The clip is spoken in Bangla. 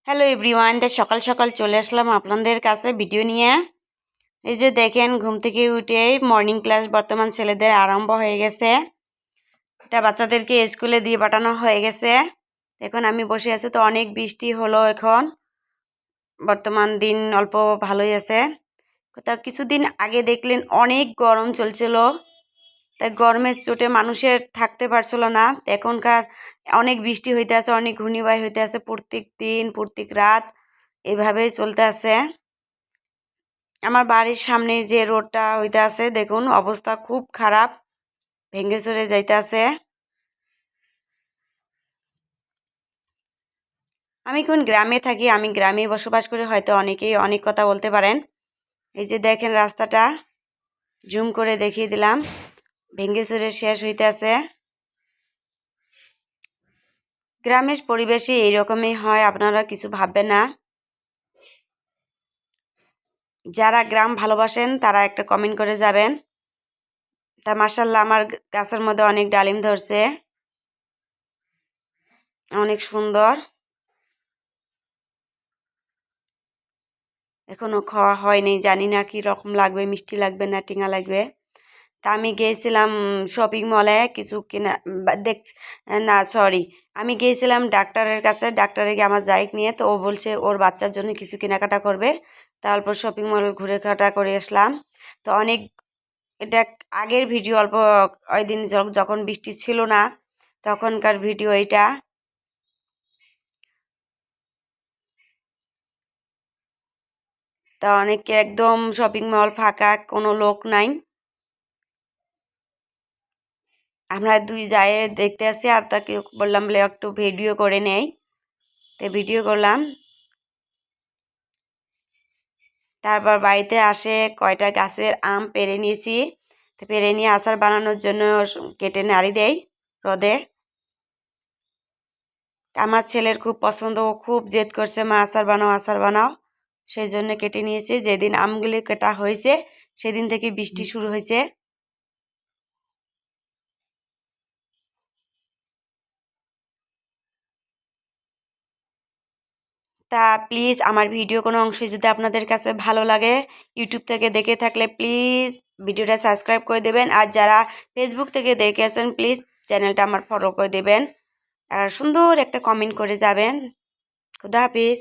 হ্যালো এভরিওয়ান, সকাল সকাল চলে আসলাম আপনাদের কাছে ভিডিও নিয়ে। এই যে দেখেন, ঘুম থেকে উঠেই মর্নিং ক্লাস বর্তমান ছেলেদের আরম্ভ হয়ে গেছে। এটা বাচ্চাদেরকে স্কুলে দিয়ে পাঠানো হয়ে গেছে। এখন আমি বসে আছি, তো অনেক বৃষ্টি হলো এখন। বর্তমান দিন অল্প ভালোই আছে। তা কিছুদিন আগে দেখলেন অনেক গরম চলছিল, তাই গরমের চোটে মানুষের থাকতে পারছিল না। এখনকার অনেক বৃষ্টি হইতে আছে, অনেক ঘূর্ণিবায়ু হইতে আছে, প্রত্যেক দিন প্রত্যেক রাত এভাবেই চলতে আছে। আমার বাড়ির সামনে যে রোডটা হইতে আছে, দেখুন অবস্থা খুব খারাপ, ভেঙে চড়ে যাইতে আছে। আমি কোন গ্রামে থাকি, আমি গ্রামে বসবাস করে হয়তো অনেকেই অনেক কথা বলতে পারেন। এই যে দেখেন রাস্তাটা জুম করে দেখিয়ে দিলাম, ভেঙে চড়ে শেষ হইতে আছে। গ্রামের পরিবেশে এইরকমই হয়, আপনারা কিছু ভাববেন না। যারা গ্রাম ভালোবাসেন তারা একটা কমেন্ট করে যাবেন। তা মাশাআল্লাহ, আমার গাছের মধ্যে অনেক ডালিম ধরছে, অনেক সুন্দর। এখনো খাওয়া হয়নি, জানি না কি রকম লাগবে, মিষ্টি লাগবে না টিঙা লাগবে। তা আমি গিয়েছিলাম শপিং মলে কিছু কিনা দেখ, না সরি, আমি গিয়েছিলাম ডাক্তারের কাছে। ডাক্তারে গিয়ে আমার জায়গ নিয়ে, তো ও বলছে ওর বাচ্চার জন্য কিছু কেনাকাটা করবে। তারপর শপিং মল ঘুরে কাটা করে আসলাম। তো অনেক, এটা আগের ভিডিও, অল্প ওই দিন যখন বৃষ্টি ছিল না তখনকার ভিডিও এটা। তা অনেকে একদম শপিং মল ফাঁকা, কোনো লোক নাই। আমরা দুই যায় দেখতে আসি, আর তাকে বললাম বলে একটু ভিডিও করে নেই, তো ভিডিও করলাম। তারপর বাড়িতে আসে কয়টা গাছের আম পেড়ে নিয়েছি, তো পেড়ে নিয়ে আচার বানানোর জন্য কেটে নাড়ি দেই রোদে। আমার ছেলের খুব পছন্দ, ও খুব জেদ করছে, মা আচার বানাও আচার বানাও। সেই জন্য কেটে নিয়েছি। যেদিন আমগুলি কাটা হয়েছে সেদিন থেকে বৃষ্টি শুরু হয়েছে। তা প্লিজ আমার ভিডিও কোনো অংশ যদি আপনাদের কাছে ভালো লাগে, ইউটিউব থেকে দেখে থাকলে প্লিজ ভিডিওটা সাবস্ক্রাইব করে দেবেন। আর যারা ফেসবুক থেকে দেখে আছেন প্লিজ চ্যানেলটা আমার ফলো করে দেবেন, আর সুন্দর একটা কমেন্ট করে যাবেন। খুদা হাফিজ।